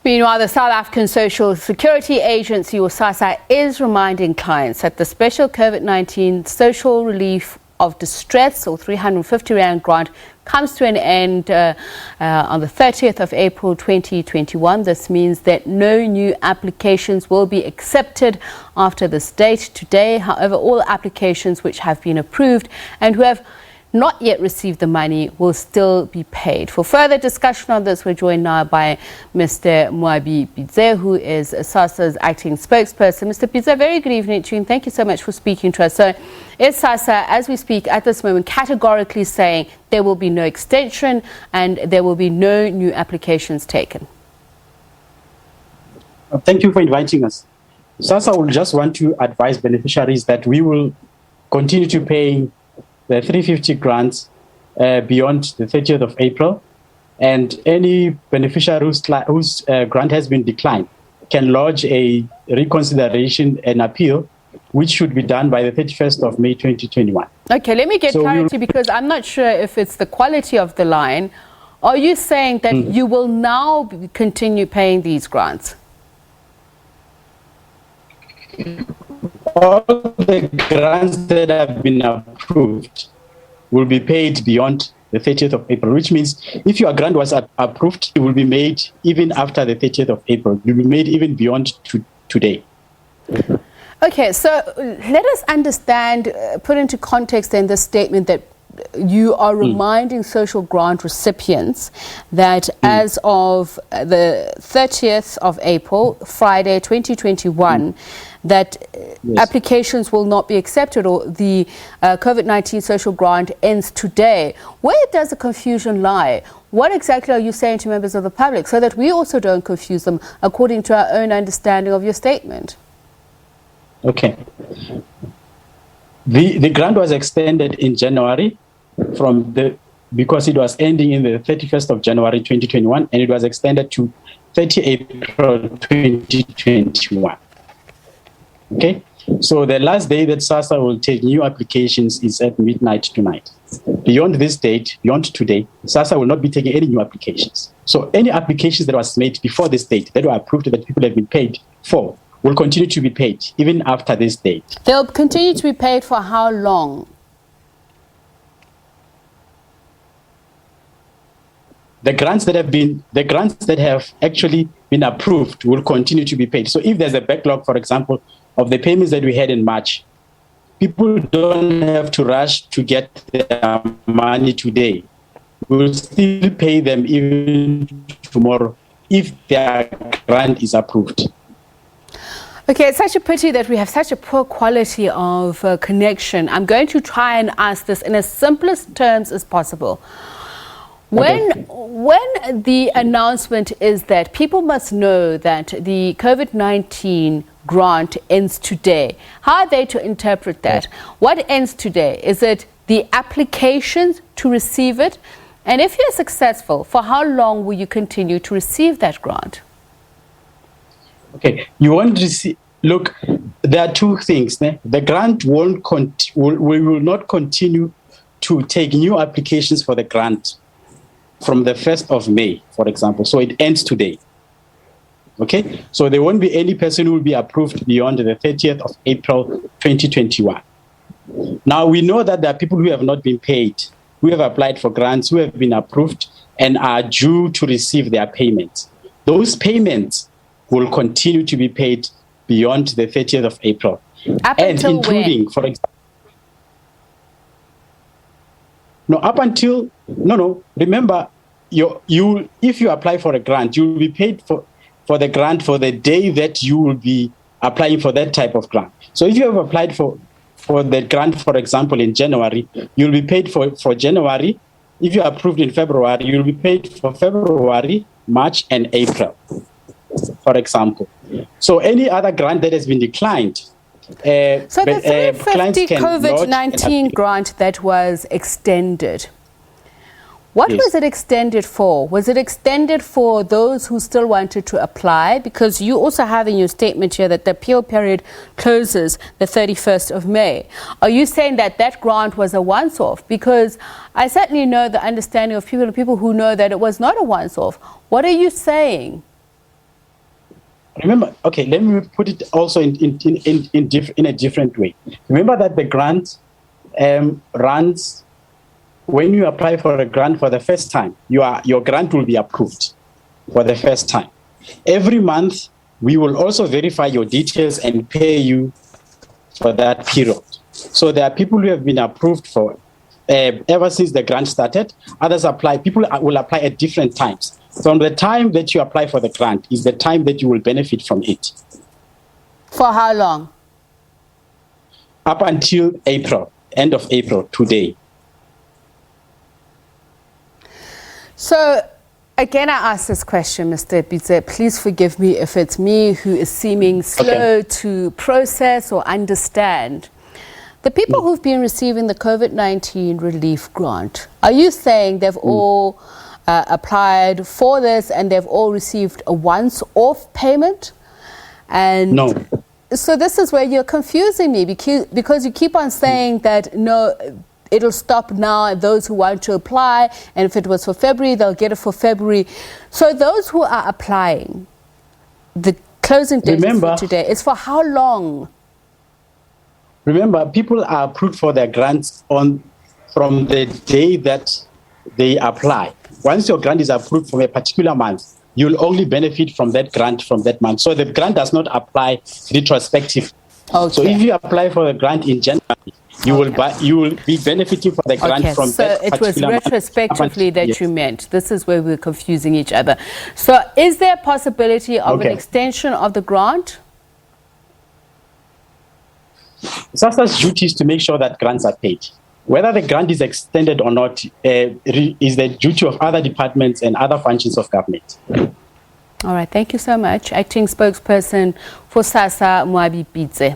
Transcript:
Meanwhile, the South African Social Security Agency, or SASSA, is reminding clients that the special COVID-19 social relief of distress, or 350 Rand grant, comes to an end on the 30th of April 2021. This means that no new applications will be accepted after this date today. However, all applications which have been approved and who have not yet received the money will still be paid. For further discussion on this, we're joined now by Mr. Moabi Pitse, who is SASSA's acting spokesperson. Mr. Pitse, very good evening to you, and thank you so much for speaking to us. So, is SASSA, as we speak at this moment, categorically saying there will be no extension and there will be no new applications taken? Thank you for inviting us. SASSA will just want to advise beneficiaries that we will continue to pay the 350 grants beyond the 30th of April, and any beneficiary whose grant has been declined can lodge a reconsideration and appeal, which should be done by the 31st of May 2021. Okay, let me get clarity, because I'm not sure if it's the quality of the line. Are you saying that you will now continue paying these grants? All the grants that have been approved will be paid beyond the 30th of April, which means if your grant was approved, it will be made even after the 30th of April. It will be made even beyond today. Okay, so let us understand, put into context then the statement that you are reminding social grant recipients that as of the 30th of April, Friday 2021, that applications will not be accepted, or the COVID-19 social grant ends today. Where does the confusion lie? What exactly are you saying to members of the public so that we also don't confuse them according to our own understanding of your statement? Okay. The grant was extended in January because it was ending in the 31st of January 2021, and it was extended to 30 April 2021. Okay, so the last day that SASSA will take new applications is at midnight tonight. Beyond this date, beyond today, SASSA will not be taking any new applications. So any applications that was made before this date that were approved, that people have been paid for, will continue to be paid even after this date. They'll continue to be paid for how long? The grants that have actually been approved will continue to be paid. So if there's a backlog, for example, of the payments that we had in March, people don't have to rush to get their money today. We'll still pay them even tomorrow if their grant is approved. Okay, it's such a pity that we have such a poor quality of connection. I'm going to try and ask this in as simplest terms as possible. When the announcement is that people must know that the COVID-19 grant ends today, how are they to interpret that? What ends today? Is it the applications to receive it? And if you're successful, for how long will you continue to receive that grant? Okay, you want to see, look, there are two things. The grant we will not continue to take new applications for the grant from the 1st of May, for example. So it ends today. Okay, so there won't be any person who will be approved beyond the 30th of April 2021. Now, we know that there are people who have not been paid, who have applied for grants, who have been approved and are due to receive their payments. Those payments will continue to be paid beyond the 30th of April. Up until including, when? For example, remember, if you apply for a grant, you will be paid for the grant for the day that you will be applying for that type of grant. So if you have applied for the grant, for example, in January, you'll be paid for January. If you're approved in February, you'll be paid for February, March, and April, for example. So any other grant that has been declined, so the 350 COVID-19 grant that was extended, what was it extended for? Was it extended for those who still wanted to apply? Because you also have in your statement here that the appeal period closes the 31st of May. Are you saying that that grant was a once-off? Because I certainly know the understanding of people who know that it was not a once-off. What are you saying? Remember, okay, let me put it also in a different way. Remember that the grant runs when you apply for a grant for the first time. Your grant will be approved for the first time. Every month, we will also verify your details and pay you for that period. So there are people who have been approved for ever since the grant started. Others apply. People will apply at different times. From the time that you apply for the grant is the time that you will benefit from it. For how long? Up until April, end of April, today. So, again, I ask this question, Mr. Pitse. Please forgive me if it's me who is seeming slow to process or understand. The people who've been receiving the COVID-19 relief grant, are you saying they've all applied for this and they've all received a once-off payment? And no. So this is where you're confusing me, because you keep on saying that, no, it'll stop now, those who want to apply, and if it was for February, they'll get it for February. So those who are applying, the closing date for today is for how long? Remember, people are approved for their grants from the day that they apply. Once your grant is approved from a particular month, you'll only benefit from that grant from that month. So the grant does not apply retrospectively. Okay. So if you apply for a grant in January, you will be benefiting from the grant from that particular month. So it was retrospectively that you meant. This is where we're confusing each other. So is there a possibility of an extension of the grant? SASSA's duty is to make sure that grants are paid. Whether the grant is extended or not is the duty of other departments and other functions of government. All right, thank you so much. Acting Spokesperson for SASSA, Moabi Pitse.